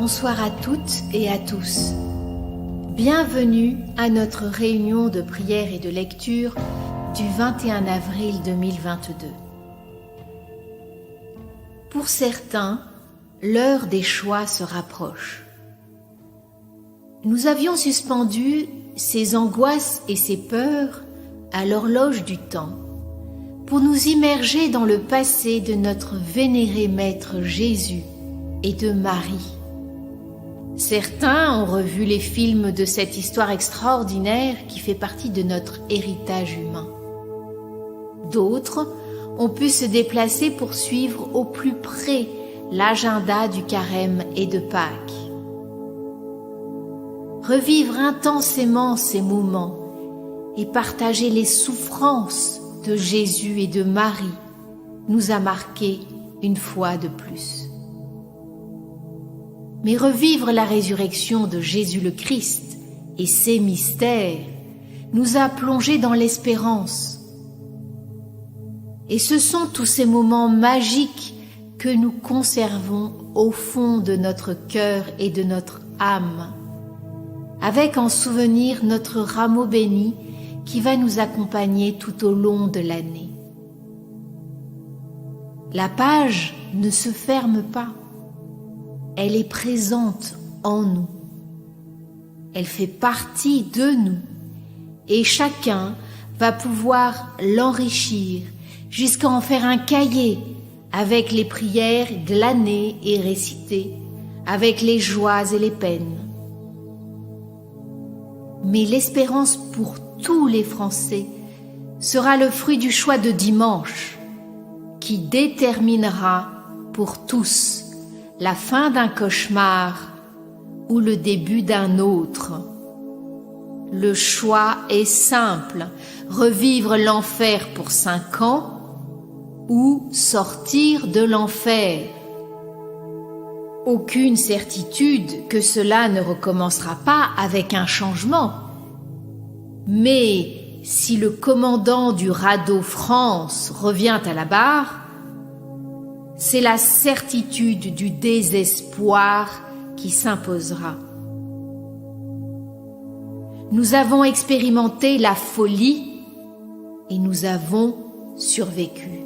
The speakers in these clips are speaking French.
Bonsoir à toutes et à tous. Bienvenue à notre réunion de prière et de lecture du 21 avril 2022. Pour certains, l'heure des choix se rapproche. Nous avions suspendu ces angoisses et ces peurs à l'horloge du temps pour nous immerger dans le passé de notre vénéré Maître Jésus et de Marie. Certains ont revu les films de cette histoire extraordinaire qui fait partie de notre héritage humain. D'autres ont pu se déplacer pour suivre au plus près l'agenda du carême et de Pâques. Revivre intensément ces moments et partager les souffrances de Jésus et de Marie nous a marqués une fois de plus. Mais revivre la résurrection de Jésus le Christ et ses mystères nous a plongés dans l'espérance. Et ce sont tous ces moments magiques que nous conservons au fond de notre cœur et de notre âme, avec en souvenir notre rameau béni qui va nous accompagner tout au long de l'année. La page ne se ferme pas. Elle est présente en nous. Elle fait partie de nous et chacun va pouvoir l'enrichir jusqu'à en faire un cahier avec les prières de l'année et récitées, avec les joies et les peines. Mais l'espérance pour tous les Français sera le fruit du choix de dimanche qui déterminera pour tous la fin d'un cauchemar ou le début d'un autre. Le choix est simple, revivre l'enfer pour 5 ans ou sortir de l'enfer. Aucune certitude que cela ne recommencera pas avec un changement. Mais si le commandant du radeau France revient à la barre, c'est la certitude du désespoir qui s'imposera. Nous avons expérimenté la folie et nous avons survécu.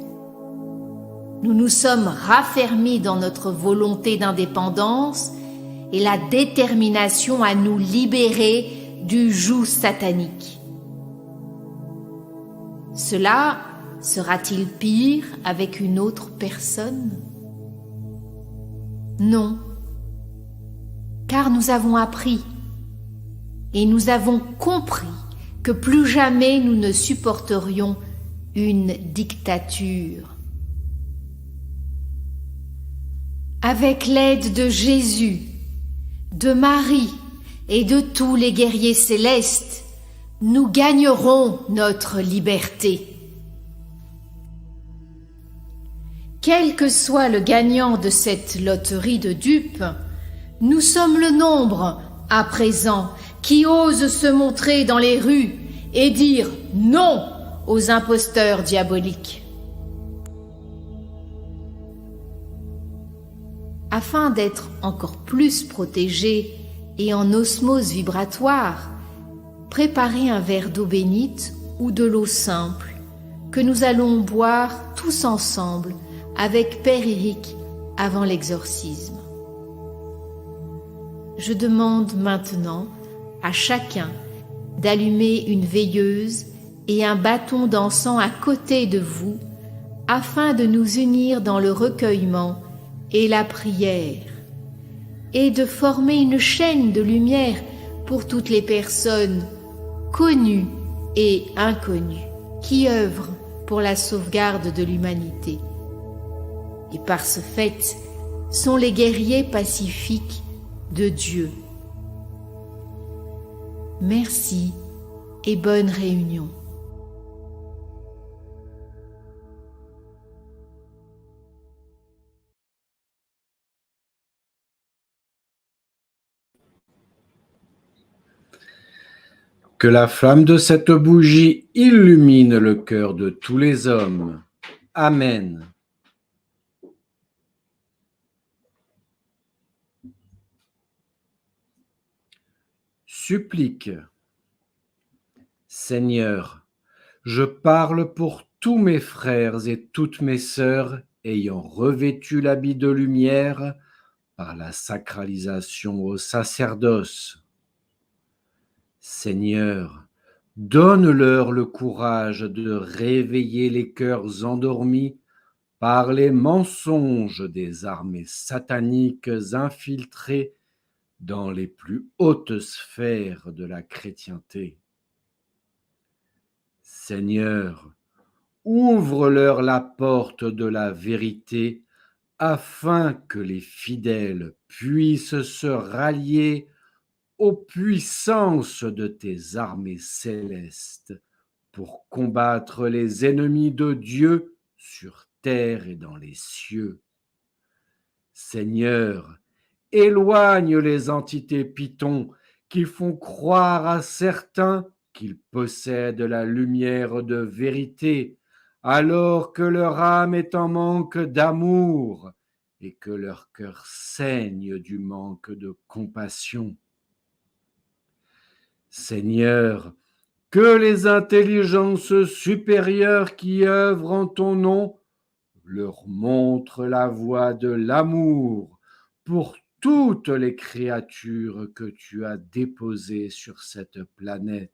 Nous nous sommes raffermis dans notre volonté d'indépendance et la détermination à nous libérer du joug satanique. Cela sera-t-il pire avec une autre personne? Non, car nous avons appris et nous avons compris que plus jamais nous ne supporterions une dictature. Avec l'aide de Jésus, de Marie et de tous les guerriers célestes, nous gagnerons notre liberté. Quel que soit le gagnant de cette loterie de dupes, nous sommes le nombre, à présent, qui ose se montrer dans les rues et dire non aux imposteurs diaboliques. Afin d'être encore plus protégés et en osmose vibratoire, préparez un verre d'eau bénite ou de l'eau simple que nous allons boire tous ensemble avec Père Éric avant l'exorcisme. Je demande maintenant à chacun d'allumer une veilleuse et un bâton d'encens à côté de vous afin de nous unir dans le recueillement et la prière et de former une chaîne de lumière pour toutes les personnes connues et inconnues qui œuvrent pour la sauvegarde de l'humanité. Et par ce fait, sont les guerriers pacifiques de Dieu. Merci et bonne réunion. Que la flamme de cette bougie illumine le cœur de tous les hommes. Amen. supplique. Seigneur, je parle pour tous mes frères et toutes mes sœurs ayant revêtu l'habit de lumière par la sacralisation au sacerdoce. Seigneur, donne-leur le courage de réveiller les cœurs endormis par les mensonges des armées sataniques infiltrées dans les plus hautes sphères de la chrétienté. Seigneur, ouvre-leur la porte de la vérité afin que les fidèles puissent se rallier aux puissances de tes armées célestes pour combattre les ennemis de Dieu sur terre et dans les cieux. Seigneur, éloigne les entités pitons qui font croire à certains qu'ils possèdent la lumière de vérité, alors que leur âme est en manque d'amour et que leur cœur saigne du manque de compassion. Seigneur, que les intelligences supérieures qui œuvrent en ton nom leur montrent la voie de l'amour pour toutes les créatures que tu as déposées sur cette planète.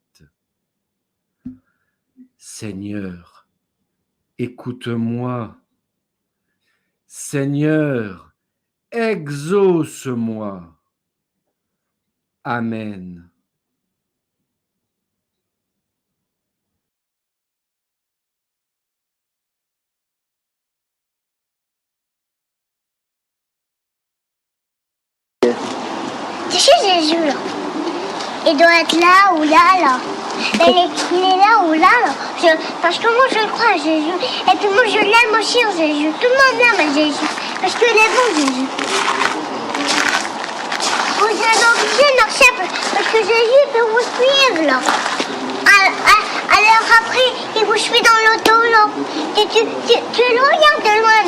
Seigneur, écoute-moi. Seigneur, exauce-moi. Amen. Tu sais Jésus là, il doit être là ou là. Mais il est là ou là. Parce que moi je crois à Jésus. Et puis moi je l'aime aussi Jésus. Tout le monde aime Jésus. Parce qu'il est bon Jésus. Vous êtes obligé de marcher parce que Jésus peut vous suivre là. Alors après, il vous suit dans l'auto là. Tu le regardes de loin.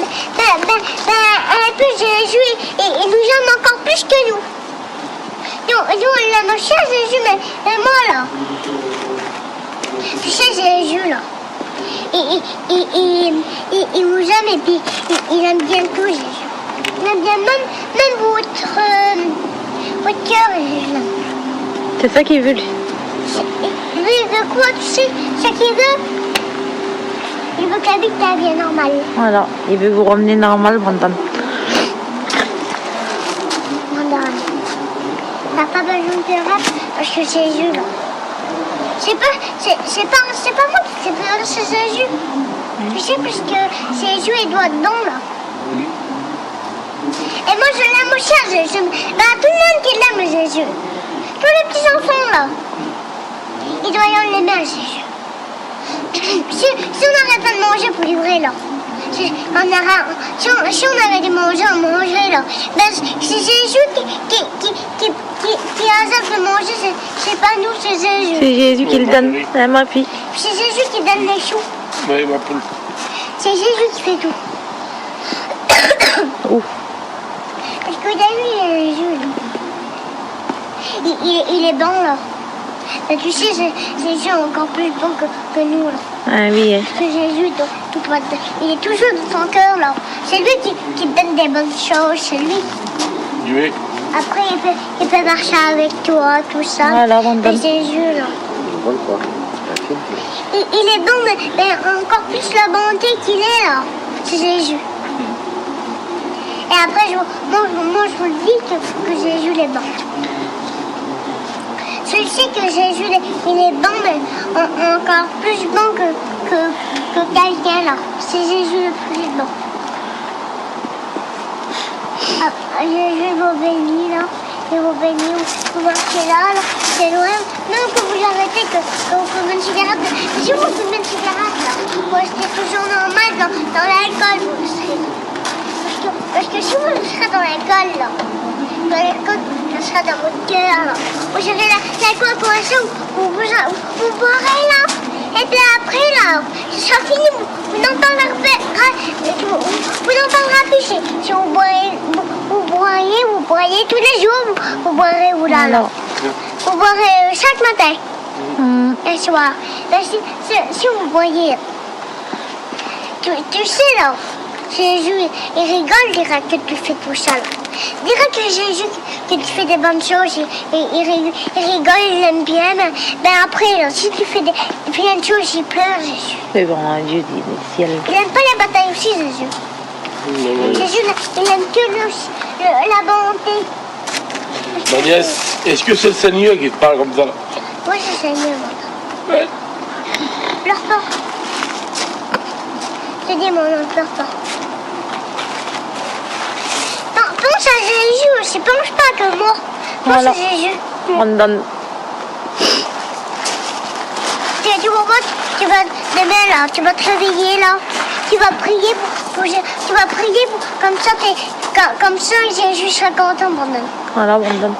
Et puis Jésus, il nous aime encore plus que nous. Nous, on l'aime aussi Jésus, mais moi là. Tu sais Jésus là. Il vous aime et puis il aime bien tout Jésus. Il aime bien même votre cœur Jésus. C'est ça qu'il veut lui. Lui, il veut quoi, tu sais? Ce qu'il veut? Il veut que la vie de ta vie est normale. Voilà, il veut vous ramener normal, Brandon. Brandon, t'as pas besoin de pleurer parce que c'est Jésus, là. C'est pas moi qui t'ai pleuré, c'est Jésus. Tu sais, parce que Jésus, il doit être bon, là. Et moi, je l'aime aussi, Jésus. Ben, tout le monde qui l'aime, Jésus. Tous les petits enfants, là. Il doit y en aimer à Jésus. Si on n'arrête pas de manger pour livrer là, si on arrête de manger, on mangerait là. Ben, c'est Jésus qui hasarde de manger, c'est pas nous, c'est Jésus. C'est Jésus qui le donne, ma fille. C'est Jésus qui donne les choux. Oui, ma poule. C'est Jésus qui fait tout. Ouf. Parce que David, Jésus, il est bon là. Et tu sais, Jésus est encore plus bon que nous là. Ah oui. Parce que Jésus, il est toujours dans ton cœur là. C'est lui qui te donne des bonnes choses, c'est lui. Oui. Après, il peut marcher avec toi, tout ça. Voilà, Brandon. Et Jésus là. Il est bon, mais encore plus la bonté qu'il est là. C'est Jésus. Et après, moi, je vous le dis que Jésus est bon. Je sais que Jésus, il est bon, mais encore plus bon que quelqu'un là. C'est Jésus le plus bon. Jésus vous bénit là. Il vous bénit, vous marchez là, c'est loin. Non, que vous arrêtez, que vous fumez une cigarette. Si vous fumez une cigarette là, vous restez toujours normal dans l'alcool, vous serez. Parce que si vous serez dans l'alcool là, ça sera dans votre cœur là. Vous avez la corporation, vous boirez là. Et puis après là, ce sera fini, vous n'en parlerez plus. Si vous boirez tous les jours, vous boirez vous là. Faut boire chaque matin et soir. Ben, si vous voyez, tu sais là, Jésus, il rigole, direct que tu fais tout ça. Direct que Jésus, que tu fais des bonnes choses, il rigole, il aime bien. Mais après, là, si tu fais des plein de choses, il pleure, Jésus. Mais bon, Dieu dit le ciel. Il aime pas la bataille aussi, Jésus. Jésus, il aime que la bonté. Ma nièce, est-ce que c'est le Seigneur qui te parle comme ça là? Oui, c'est le Seigneur. Ouais. Pleure pas. Je dis mon nom, pleure pas. Pense à Jésus aussi, pense pas que moi. Pense Voilà. à Jésus. Brandon. Tu vois pas, tu vas demain là, tu vas te réveiller là, tu vas prier tu vas prier comme ça Jésus sera content, Brandon. Voilà, Brandon.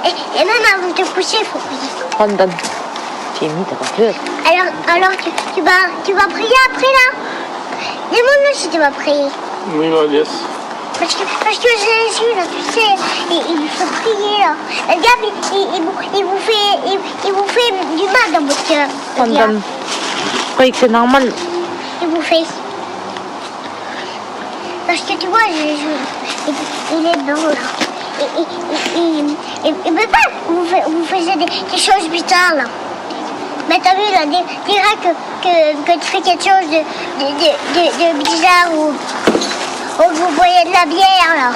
Et même avant de te coucher, il faut prier. Brandon. Jamie, t'as pas peur? Alors tu vas prier après là. Demande-moi si tu vas prier. Oui, ma nièce. Parce que Jésus, là, tu sais, il faut prier, là. Le diable, il vous fait du mal dans votre cœur. Le Brandon. diable. Je croyais que c'est normal. Il vous fait. Parce que tu vois, Jésus, il est beau, là. Il peut pas vous faisiez des choses bizarres, là. Mais t'as vu, là, direct que tu fais quelque chose de bizarre ou vous voyez de la bière, là.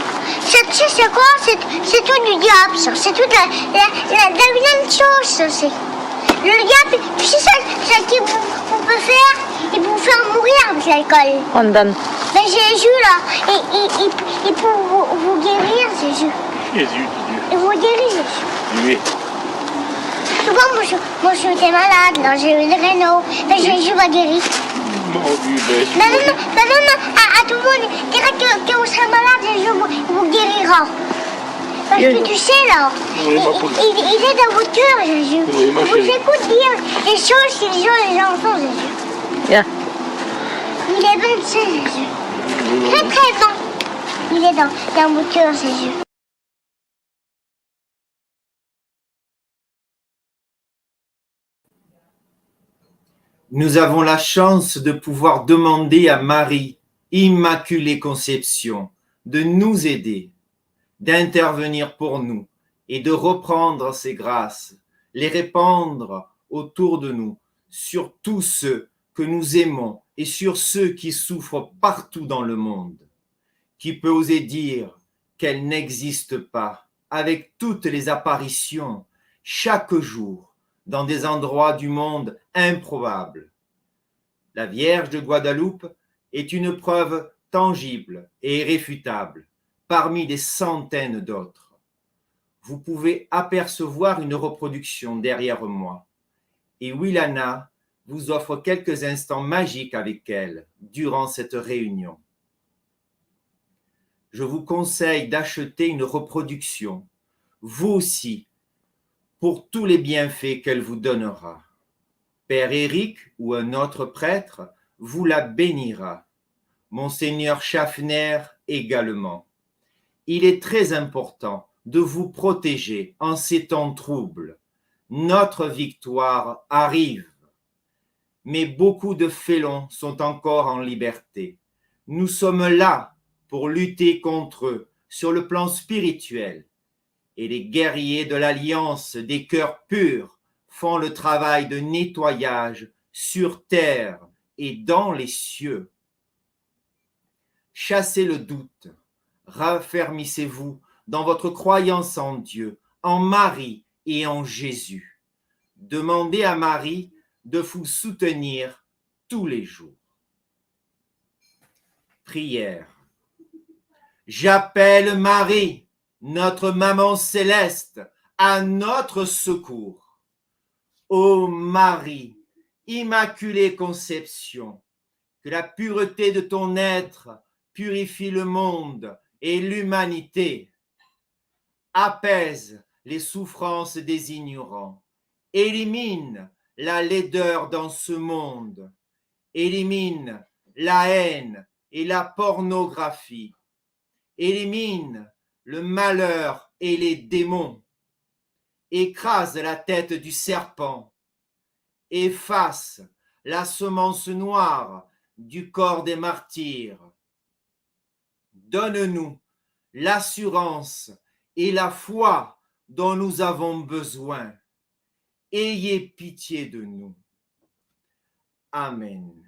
C'est quoi? C'est tout du diable, ça. C'est toute la vilaine chose, ça. C'est. Le diable, tu sais ça qu'il vous peut faire? Il peut vous faire mourir avec l'alcool. Brandon. Mais Jésus, là, il peut vous guérir, Jésus. Jésus, Dieu. Il vous guérit, Jésus. Oui. Souvent, moi, j'étais malade, là, j'ai eu le réno. Mais Jésus m'a guéri. Mon Dieu, ben. Non, à tout le monde, direct que vous serez malade, Jésus vous guérira. Parce que tu sais, là, Oui, ma poule. il est dans votre cœur, Jésus. Oui, ma Il vous chérie. écoute dire les choses que les gens font, Jésus. Viens. Il est bon, c'est Jésus. Très, très bon. Il est dans votre cœur, Jésus. Nous avons la chance de pouvoir demander à Marie, Immaculée Conception, de nous aider, d'intervenir pour nous et de reprendre ces grâces, les répandre autour de nous, sur tous ceux que nous aimons et sur ceux qui souffrent partout dans le monde. Qui peut oser dire qu'elle n'existe pas, avec toutes les apparitions, chaque jour, dans des endroits du monde improbables. La Vierge de Guadeloupe est une preuve tangible et irréfutable parmi des centaines d'autres. Vous pouvez apercevoir une reproduction derrière moi et Willana vous offre quelques instants magiques avec elle durant cette réunion. Je vous conseille d'acheter une reproduction, vous aussi, pour tous les bienfaits qu'elle vous donnera. Père Éric ou un autre prêtre vous la bénira. Monseigneur Schaffner également. Il est très important de vous protéger en ces temps troubles. Notre victoire arrive. Mais beaucoup de félons sont encore en liberté. Nous sommes là pour lutter contre eux sur le plan spirituel. Et les guerriers de l'Alliance des cœurs purs font le travail de nettoyage sur terre et dans les cieux. Chassez le doute, raffermissez-vous dans votre croyance en Dieu, en Marie et en Jésus. Demandez à Marie de vous soutenir tous les jours. Prière. J'appelle Marie, notre maman céleste, à notre secours. Ô Marie, Immaculée Conception, que la pureté de ton être purifie le monde et l'humanité. Apaise les souffrances des ignorants. Élimine la laideur dans ce monde. Élimine la haine et la pornographie. Élimine le malheur et les démons. écrase la tête du serpent, efface la semence noire du corps des martyrs. Donne-nous l'assurance et la foi dont nous avons besoin. Ayez pitié de nous. Amen.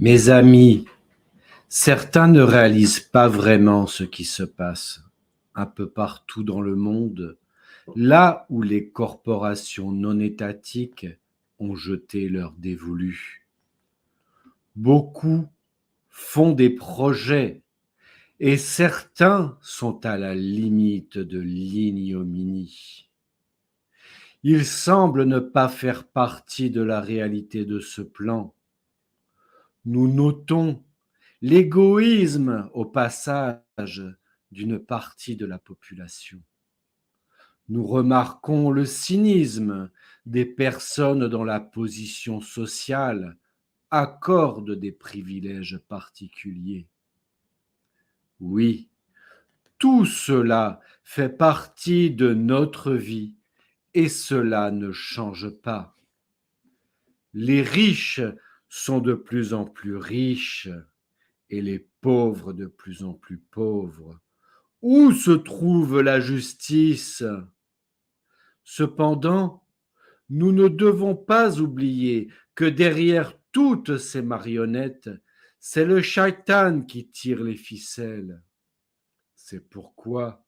Mes amis, certains ne réalisent pas vraiment ce qui se passe un peu partout dans le monde, là où les corporations non étatiques ont jeté leur dévolu. Beaucoup font des projets et certains sont à la limite de l'ignominie. Ils semblent ne pas faire partie de la réalité de ce plan. Nous notons l'égoïsme au passage d'une partie de la population. Nous remarquons le cynisme des personnes dont la position sociale accorde des privilèges particuliers. Oui, tout cela fait partie de notre vie et cela ne change pas. Les riches sont de plus en plus riches et les pauvres de plus en plus pauvres. Où se trouve la justice? Cependant, nous ne devons pas oublier que derrière toutes ces marionnettes, c'est le shaitan qui tire les ficelles. C'est pourquoi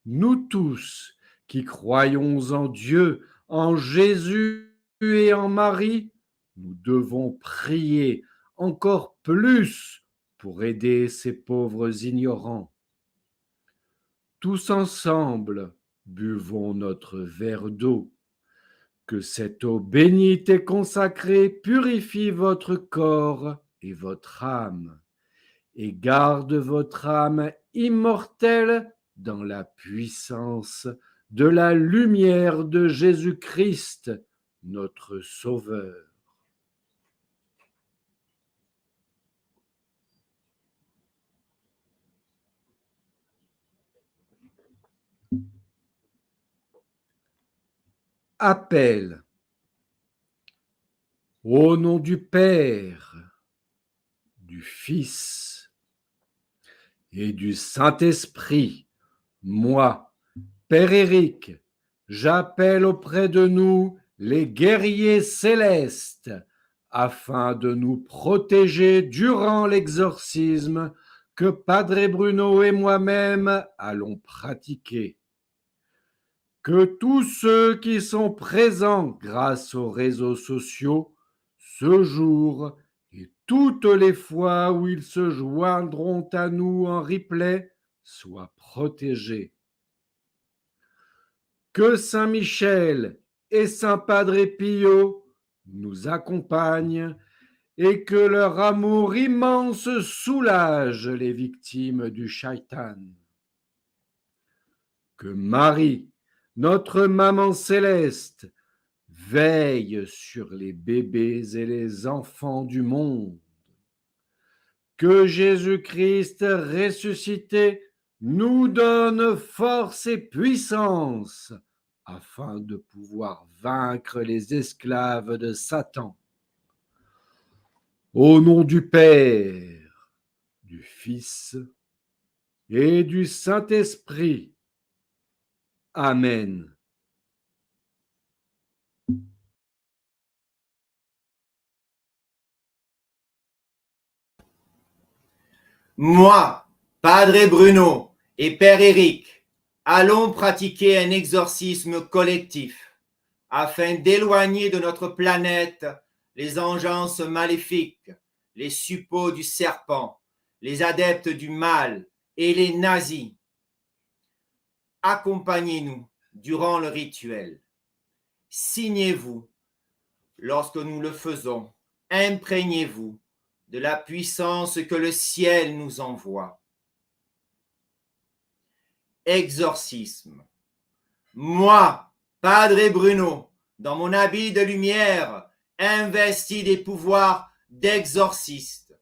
nous tous qui croyons en Dieu, en Jésus et en Marie, nous devons prier encore plus pour aider ces pauvres ignorants. Tous ensemble, buvons notre verre d'eau. Que cette eau bénite et consacrée purifie votre corps et votre âme, et garde votre âme immortelle dans la puissance de la lumière de Jésus-Christ, notre Sauveur. Appel. Au nom du Père, du Fils et du Saint-Esprit, moi, Père Éric, j'appelle auprès de nous les guerriers célestes afin de nous protéger durant l'exorcisme que Padre Bruno et moi-même allons pratiquer. Que tous ceux qui sont présents grâce aux réseaux sociaux ce jour et toutes les fois où ils se joindront à nous en replay soient protégés. Que Saint Michel et Saint Padre Pio nous accompagne et que leur amour immense soulage les victimes du Shaitan. Que Marie, notre maman céleste, veille sur les bébés et les enfants du monde. Que Jésus-Christ ressuscité nous donne force et puissance afin de pouvoir vaincre les esclaves de Satan. Au nom du Père, du Fils et du Saint-Esprit. Amen. Moi, Padre Bruno et Père Éric, allons pratiquer un exorcisme collectif afin d'éloigner de notre planète les engences maléfiques, les suppôts du serpent, les adeptes du mal et les nazis. Accompagnez-nous durant le rituel. Signez-vous lorsque nous le faisons. Imprégnez-vous de la puissance que le ciel nous envoie. Exorcisme. Moi, Padre Bruno, dans mon habit de lumière, investi des pouvoirs d'exorciste,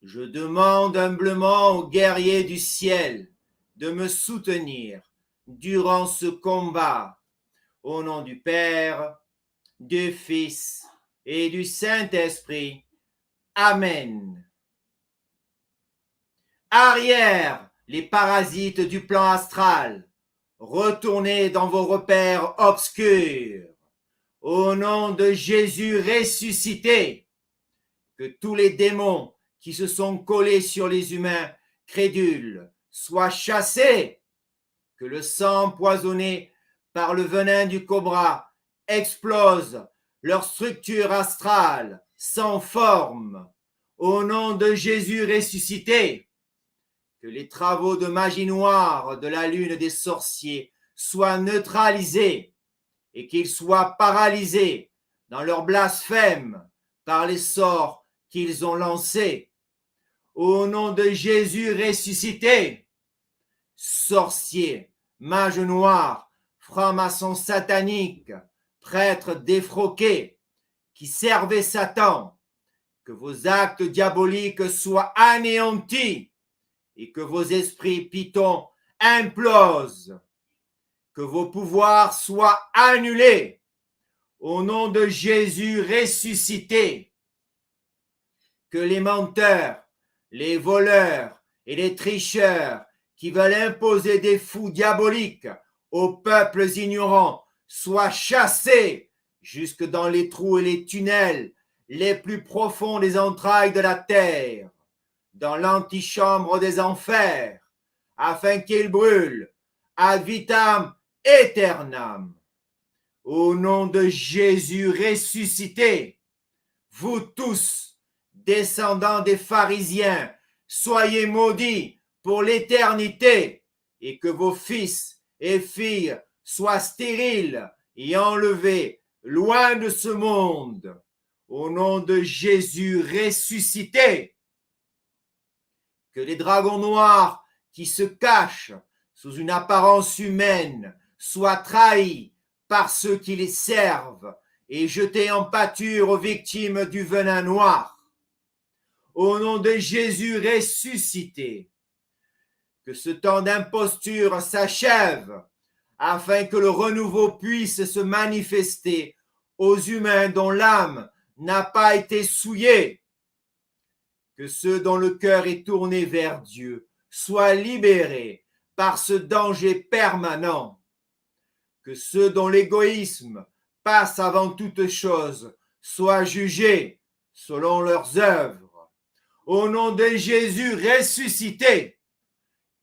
je demande humblement aux guerriers du ciel de me soutenir durant ce combat. Au nom du Père, du Fils et du Saint-Esprit. Amen. Arrière, les parasites du plan astral, retournez dans vos repères obscurs. Au nom de Jésus ressuscité, que tous les démons qui se sont collés sur les humains crédules soient chassés, que le sang empoisonné par le venin du cobra explose leur structure astrale sans forme. Au nom de Jésus ressuscité, que les travaux de magie noire de la lune des sorciers soient neutralisés et qu'ils soient paralysés dans leur blasphème par les sorts qu'ils ont lancés. Au nom de Jésus ressuscité, sorciers, mages noirs, francs-maçons sataniques, prêtres défroqués qui servaient Satan, que vos actes diaboliques soient anéantis et que vos esprits pitons implosent, que vos pouvoirs soient annulés au nom de Jésus ressuscité, que les menteurs, les voleurs et les tricheurs qui veulent imposer des fous diaboliques aux peuples ignorants soient chassés jusque dans les trous et les tunnels les plus profonds des entrailles de la terre, dans l'antichambre des enfers, afin qu'ils brûlent ad vitam aeternam. Au nom de Jésus ressuscité, vous tous, descendants des pharisiens, soyez maudits pour l'éternité, et que vos fils et filles soient stériles et enlevés loin de ce monde. Au nom de Jésus ressuscité, que les dragons noirs qui se cachent sous une apparence humaine soient trahis par ceux qui les servent et jetés en pâture aux victimes du venin noir. Au nom de Jésus ressuscité, que ce temps d'imposture s'achève afin que le renouveau puisse se manifester aux humains dont l'âme n'a pas été souillée, que ceux dont le cœur est tourné vers Dieu soient libérés par ce danger permanent, que ceux dont l'égoïsme passe avant toute chose soient jugés selon leurs œuvres. Au nom de Jésus ressuscité,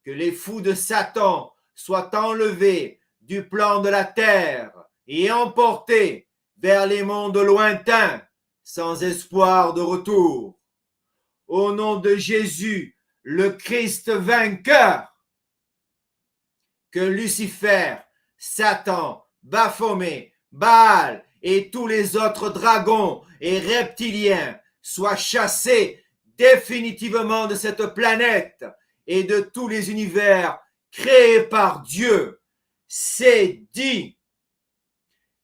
que les fous de Satan soient enlevés du plan de la terre et emportés vers les mondes lointains sans espoir de retour. Au nom de Jésus, le Christ vainqueur, que Lucifer, Satan, Baphomet, Baal et tous les autres dragons et reptiliens soient chassés définitivement de cette planète et de tous les univers créés par Dieu. C'est dit,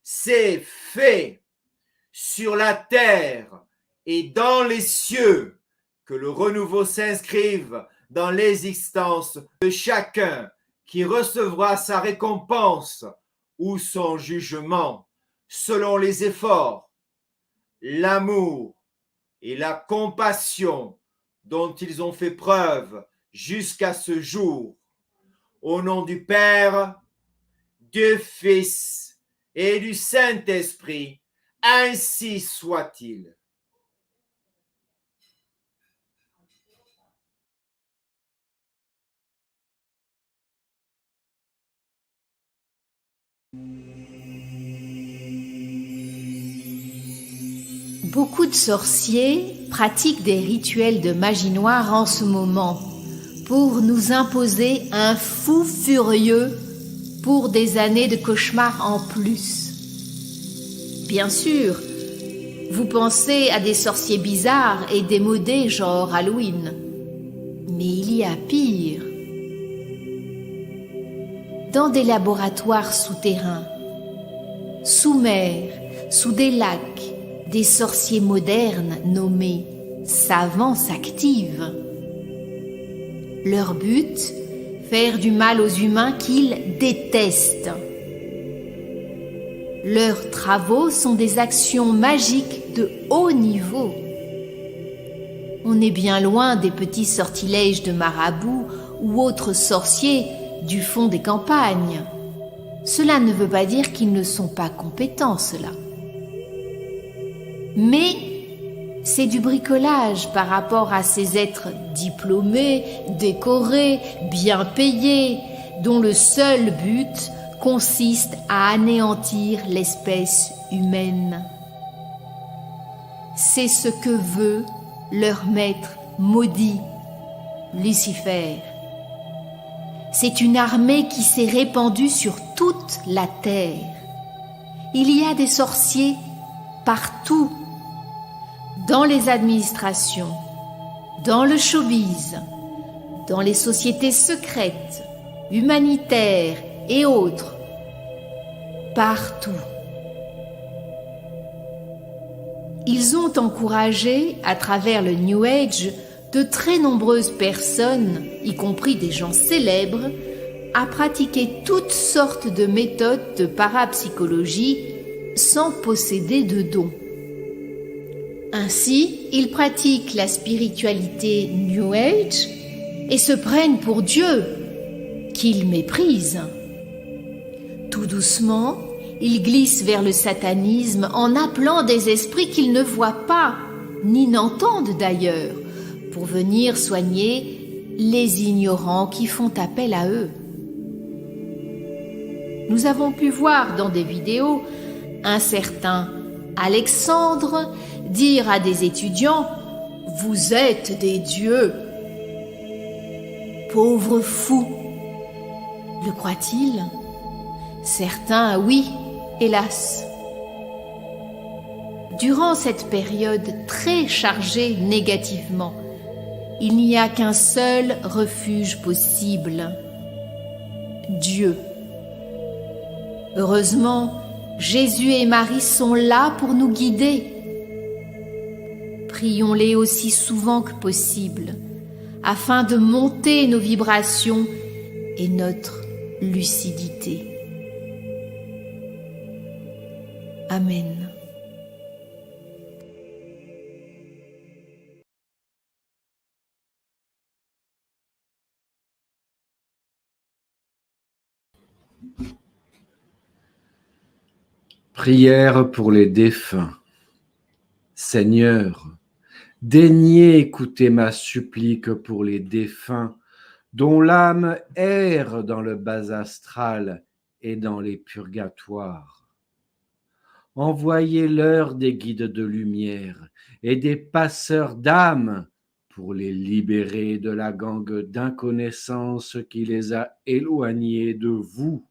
c'est fait sur la terre et dans les cieux, que le renouveau s'inscrive dans l'existence de chacun qui recevra sa récompense ou son jugement selon les efforts, l'amour et la compassion dont ils ont fait preuve jusqu'à ce jour. Au nom du Père, du Fils et du Saint-Esprit, ainsi soit-il. Beaucoup de sorciers pratiquent des rituels de magie noire en ce moment pour nous imposer un fou furieux pour des années de cauchemars en plus. Bien sûr, vous pensez à des sorciers bizarres et démodés genre Halloween. Mais il y a pire. Dans des laboratoires souterrains, sous mer, sous des lacs, des sorciers modernes nommés savants s'activent. Leur but, faire du mal aux humains qu'ils détestent. Leurs travaux sont des actions magiques de haut niveau. On est bien loin des petits sortilèges de marabouts ou autres sorciers du fond des campagnes. Cela ne veut pas dire qu'ils ne sont pas compétents, cela. Mais c'est du bricolage par rapport à ces êtres diplômés, décorés, bien payés, dont le seul but consiste à anéantir l'espèce humaine. C'est ce que veut leur maître maudit, Lucifer. C'est une armée qui s'est répandue sur toute la terre. Il y a des sorciers partout, dans les administrations, dans le showbiz, dans les sociétés secrètes, humanitaires et autres, partout. Ils ont encouragé, à travers le New Age, de très nombreuses personnes, y compris des gens célèbres, à pratiquer toutes sortes de méthodes de parapsychologie sans posséder de dons. Ainsi, ils pratiquent la spiritualité New Age et se prennent pour Dieu, qu'ils méprisent. Tout doucement, ils glissent vers le satanisme en appelant des esprits qu'ils ne voient pas, ni n'entendent d'ailleurs, pour venir soigner les ignorants qui font appel à eux. Nous avons pu voir dans des vidéos un certain Alexandre dire à des étudiants « Vous êtes des dieux !» Pauvre fou! Le croit-il? Certains, oui, hélas. Durant cette période très chargée négativement, il n'y a qu'un seul refuge possible, Dieu. Heureusement, Jésus et Marie sont là pour nous guider. Prions-les aussi souvent que possible, afin de monter nos vibrations et notre lucidité. Amen. Prière pour les défunts. Seigneur, daignez écouter ma supplique pour les défunts dont l'âme erre dans le bas astral et dans les purgatoires. Envoyez-leur des guides de lumière et des passeurs d'âmes pour les libérer de la gangue d'inconnaissance qui les a éloignés de vous.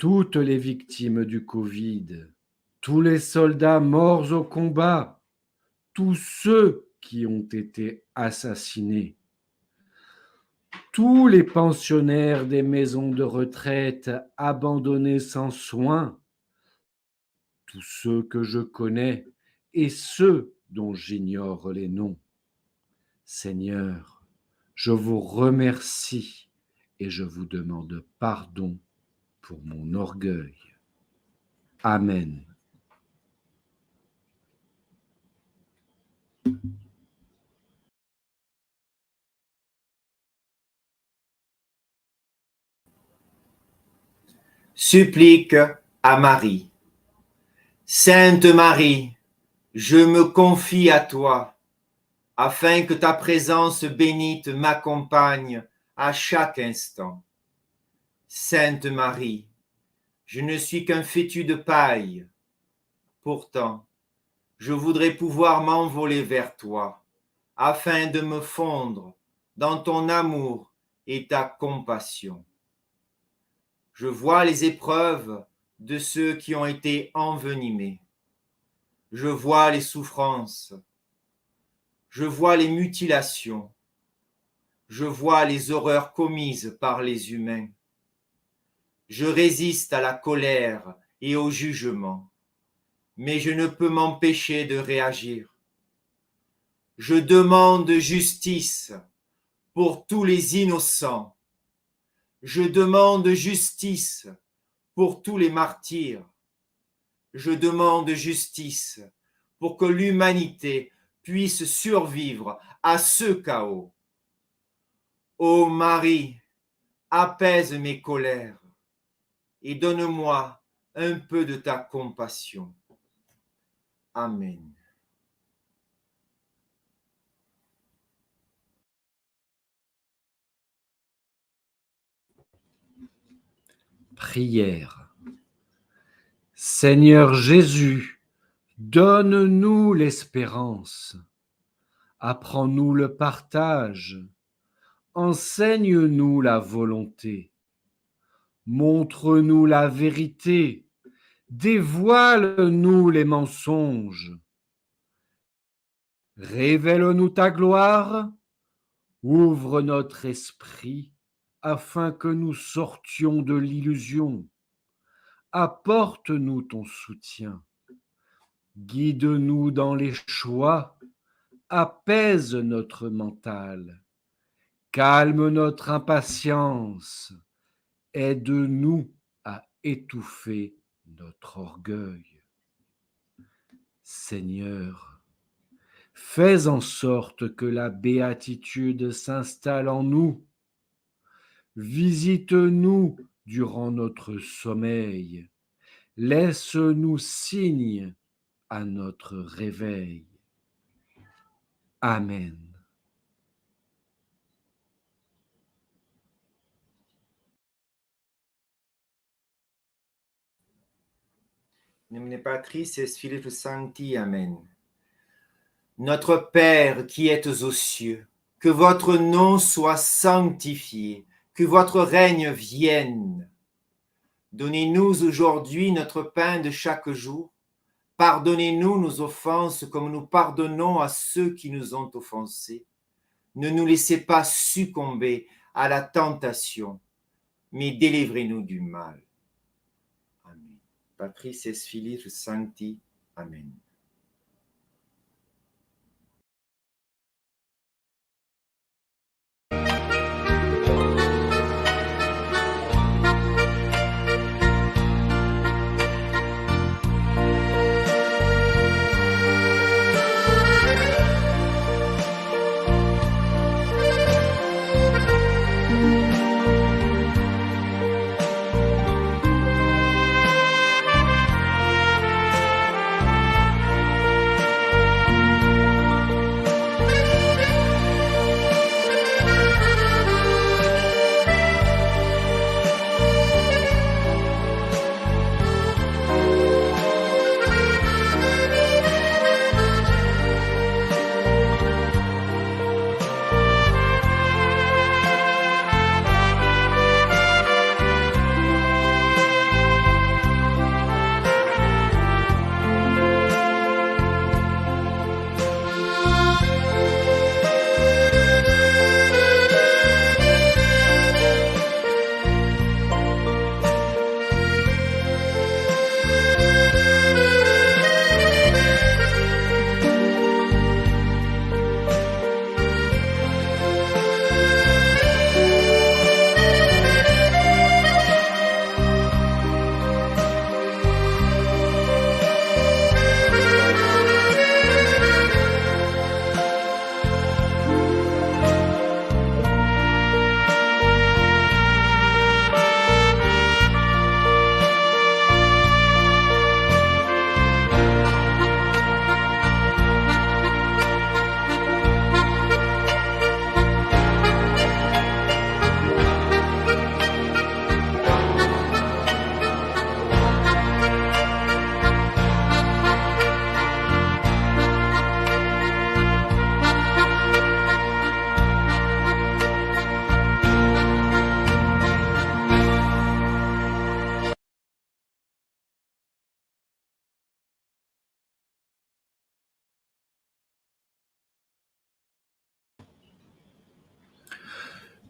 toutes les victimes du Covid, tous les soldats morts au combat, tous ceux qui ont été assassinés, tous les pensionnaires des maisons de retraite abandonnés sans soins, tous ceux que je connais et ceux dont j'ignore les noms. Seigneur, je vous remercie et je vous demande pardon pour mon orgueil. Amen. Supplique à Marie. Sainte Marie, je me confie à toi, afin que ta présence bénite m'accompagne à chaque instant. Sainte Marie, je ne suis qu'un fétu de paille. Pourtant, je voudrais pouvoir m'envoler vers toi, afin de me fondre dans ton amour et ta compassion. Je vois les épreuves de ceux qui ont été envenimés. Je vois les souffrances. Je vois les mutilations. Je vois les horreurs commises par les humains. Je résiste à la colère et au jugement, mais je ne peux m'empêcher de réagir. Je demande justice pour tous les innocents. Je demande justice pour tous les martyrs. Je demande justice pour que l'humanité puisse survivre à ce chaos. Ô Marie, apaise mes colères et donne-moi un peu de ta compassion. Amen. Prière. Seigneur Jésus, donne-nous l'espérance. Apprends-nous le partage. Enseigne-nous la volonté. Montre-nous la vérité. Dévoile-nous les mensonges. Révèle-nous ta gloire. Ouvre notre esprit afin que nous sortions de l'illusion. Apporte-nous ton soutien. Guide-nous dans les choix. Apaise notre mental. Calme notre impatience. Aide-nous à étouffer notre orgueil. Seigneur, fais en sorte que la béatitude s'installe en nous. Visite-nous durant notre sommeil. Laisse-nous signe à notre réveil. Amen. In nomine Patris et Spiritus Sancti. Amen. Notre Père qui êtes aux cieux, que votre nom soit sanctifié, que votre règne vienne. Donnez-nous aujourd'hui notre pain de chaque jour. Pardonnez-nous nos offenses comme nous pardonnons à ceux qui nous ont offensés. Ne nous laissez pas succomber à la tentation, mais délivrez-nous du mal. Amen. Patris et Spiritus Sancti. Amen.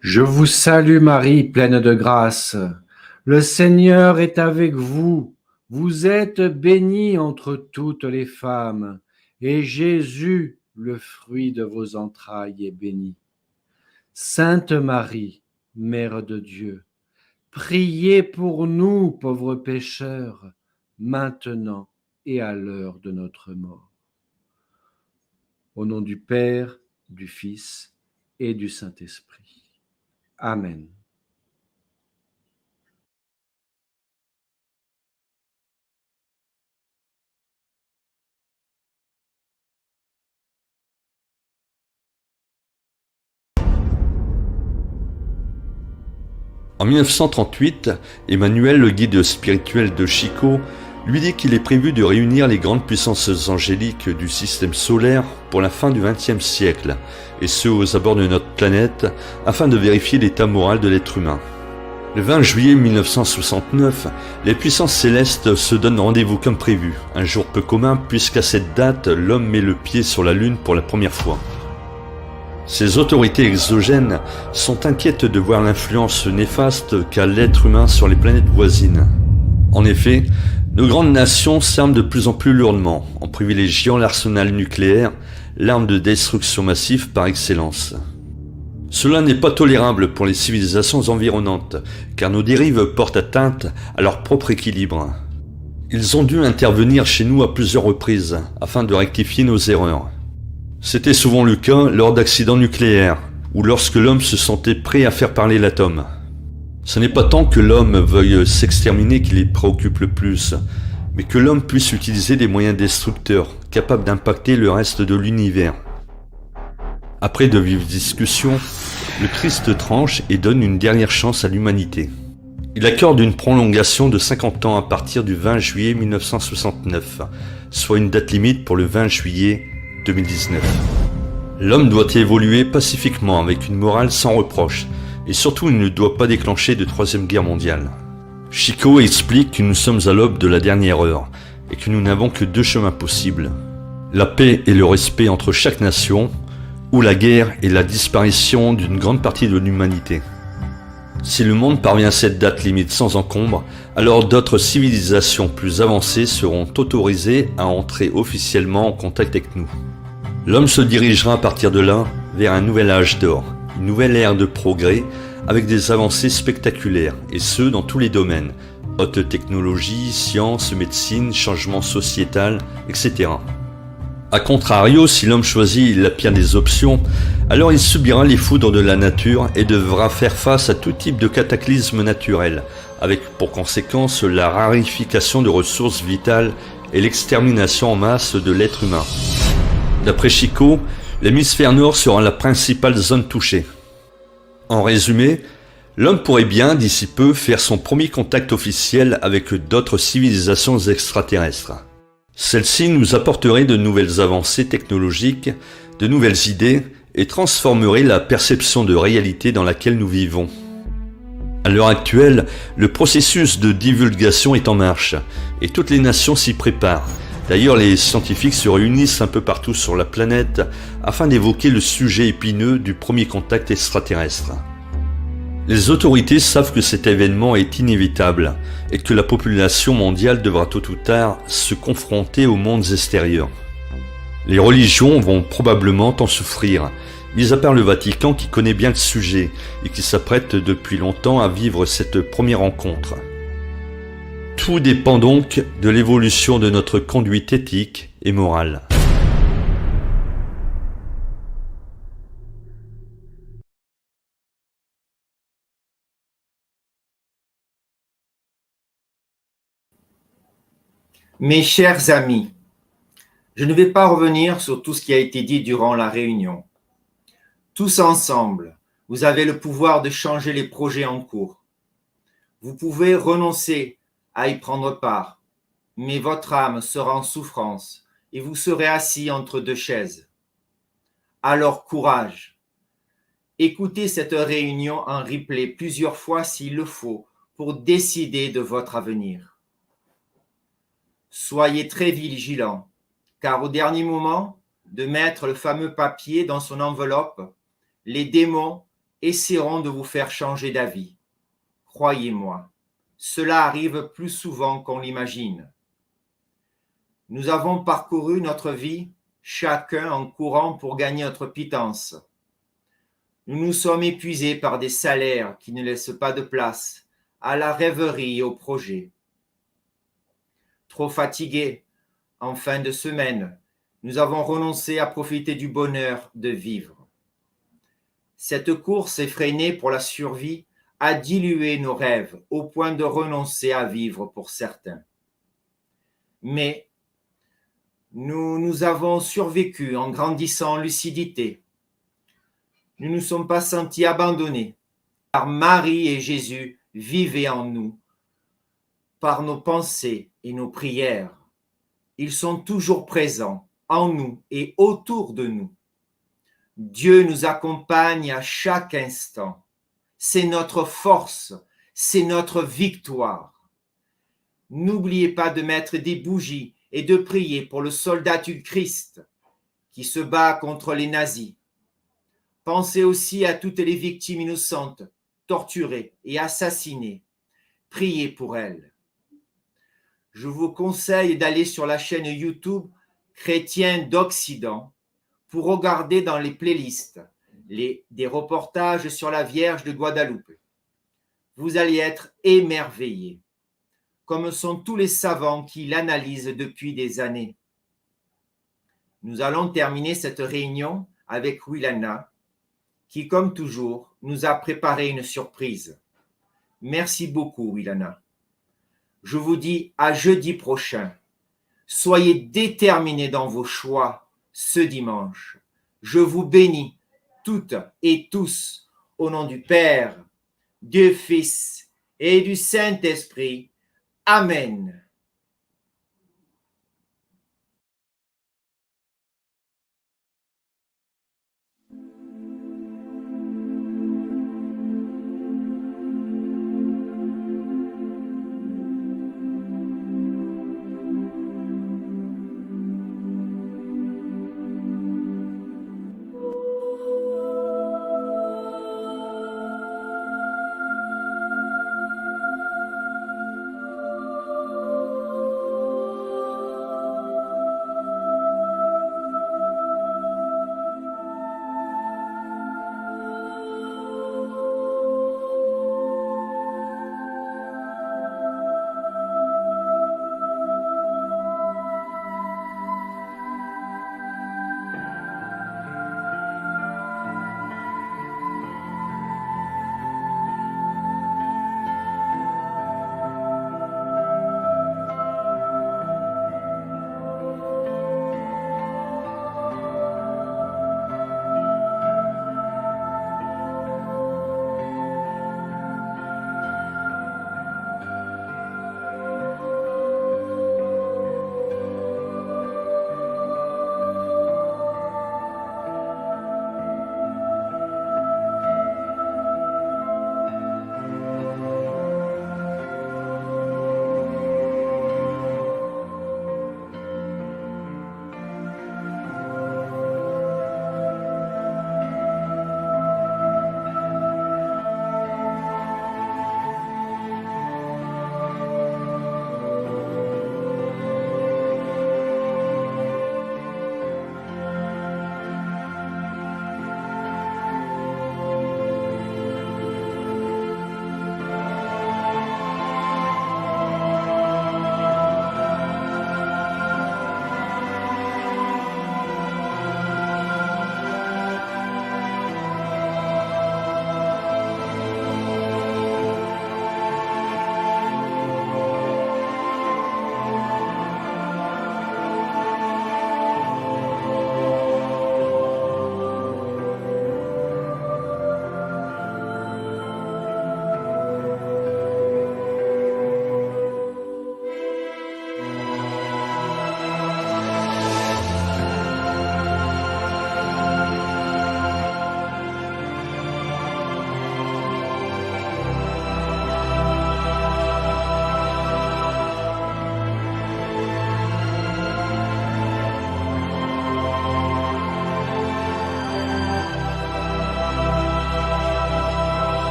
Je vous salue Marie, pleine de grâce. Le Seigneur est avec vous. Vous êtes bénie entre toutes les femmes, et Jésus, le fruit de vos entrailles, est béni. Sainte Marie, Mère de Dieu, priez pour nous, pauvres pécheurs, maintenant et à l'heure de notre mort. Au nom du Père, du Fils et du Saint-Esprit. Amen. En 1938, Emmanuel, le guide spirituel de Chico, lui dit qu'il est prévu de réunir les grandes puissances angéliques du système solaire pour la fin du XXe siècle, et ce aux abords de notre planète, afin de vérifier l'état moral de l'être humain. Le 20 juillet 1969, les puissances célestes se donnent rendez-vous comme prévu, un jour peu commun puisqu'à cette date, l'homme met le pied sur la Lune pour la première fois. Ces autorités exogènes sont inquiètes de voir l'influence néfaste qu'a l'être humain sur les planètes voisines. En effet, nos grandes nations s'arment de plus en plus lourdement, en privilégiant l'arsenal nucléaire, l'arme de destruction massive par excellence. Cela n'est pas tolérable pour les civilisations environnantes, car nos dérives portent atteinte à leur propre équilibre. Ils ont dû intervenir chez nous à plusieurs reprises, afin de rectifier nos erreurs. C'était souvent le cas lors d'accidents nucléaires, ou lorsque l'homme se sentait prêt à faire parler l'atome. Ce n'est pas tant que l'homme veuille s'exterminer qui les préoccupe le plus, mais que l'homme puisse utiliser des moyens destructeurs, capables d'impacter le reste de l'univers. Après de vives discussions, le Christ tranche et donne une dernière chance à l'humanité. Il accorde une prolongation de 50 ans à partir du 20 juillet 1969, soit une date limite pour le 20 juillet 2019. L'homme doit évoluer pacifiquement avec une morale sans reproche, et surtout il ne doit pas déclencher de troisième guerre mondiale. Chico explique que nous sommes à l'aube de la dernière heure, et que nous n'avons que deux chemins possibles. La paix et le respect entre chaque nation, ou la guerre et la disparition d'une grande partie de l'humanité. Si le monde parvient à cette date limite sans encombre, alors d'autres civilisations plus avancées seront autorisées à entrer officiellement en contact avec nous. L'homme se dirigera à partir de là vers un nouvel âge d'or, une nouvelle ère de progrès avec des avancées spectaculaires, et ce dans tous les domaines, haute technologie, sciences, médecine, changement sociétal, etc. A contrario, si l'homme choisit la pire des options, alors il subira les foudres de la nature et devra faire face à tout type de cataclysme naturel, avec pour conséquence la raréfication de ressources vitales et l'extermination en masse de l'être humain. D'après Chico, l'hémisphère nord sera la principale zone touchée. En résumé, l'homme pourrait bien, d'ici peu, faire son premier contact officiel avec d'autres civilisations extraterrestres. Celles-ci nous apporteraient de nouvelles avancées technologiques, de nouvelles idées et transformeraient la perception de réalité dans laquelle nous vivons. À l'heure actuelle, le processus de divulgation est en marche et toutes les nations s'y préparent. D'ailleurs, les scientifiques se réunissent un peu partout sur la planète afin d'évoquer le sujet épineux du premier contact extraterrestre. Les autorités savent que cet événement est inévitable et que la population mondiale devra tôt ou tard se confronter aux mondes extérieurs. Les religions vont probablement en souffrir, mis à part le Vatican qui connaît bien le sujet et qui s'apprête depuis longtemps à vivre cette première rencontre. Tout dépend donc de l'évolution de notre conduite éthique et morale. Mes chers amis, je ne vais pas revenir sur tout ce qui a été dit durant la réunion. Tous ensemble, vous avez le pouvoir de changer les projets en cours. Vous pouvez renoncer à y prendre part, mais votre âme sera en souffrance et vous serez assis entre deux chaises. Alors courage. Écoutez cette réunion en replay plusieurs fois s'il le faut pour décider de votre avenir. Soyez très vigilants, car au dernier moment, de mettre le fameux papier dans son enveloppe, les démons essaieront de vous faire changer d'avis. Croyez-moi, cela arrive plus souvent qu'on l'imagine. Nous avons parcouru notre vie, chacun en courant pour gagner notre pitance. Nous nous sommes épuisés par des salaires qui ne laissent pas de place à la rêverie et au projet. Trop fatigués, en fin de semaine, nous avons renoncé à profiter du bonheur de vivre. Cette course effrénée pour la survie a dilué nos rêves au point de renoncer à vivre pour certains. Mais nous avons survécu en grandissant en lucidité. Nous ne nous sommes pas sentis abandonnés, car Marie et Jésus vivaient en nous, par nos pensées et nos prières. Ils sont toujours présents en nous et autour de nous. Dieu nous accompagne à chaque instant. C'est notre force, c'est notre victoire. N'oubliez pas de mettre des bougies et de prier pour le soldat du Christ qui se bat contre les nazis. Pensez aussi à toutes les victimes innocentes, torturées et assassinées. Priez pour elles. Je vous conseille d'aller sur la chaîne YouTube Chrétiens d'Occident pour regarder dans les playlists des reportages sur la Vierge de Guadeloupe. Vous allez être émerveillés, comme sont tous les savants qui l'analysent depuis des années. Nous allons terminer cette réunion avec Willana, qui, comme toujours, nous a préparé une surprise. Merci beaucoup, Willana. Je vous dis à jeudi prochain. Soyez déterminés dans vos choix ce dimanche. Je vous bénis toutes et tous au nom du Père, du Fils et du Saint-Esprit. Amen.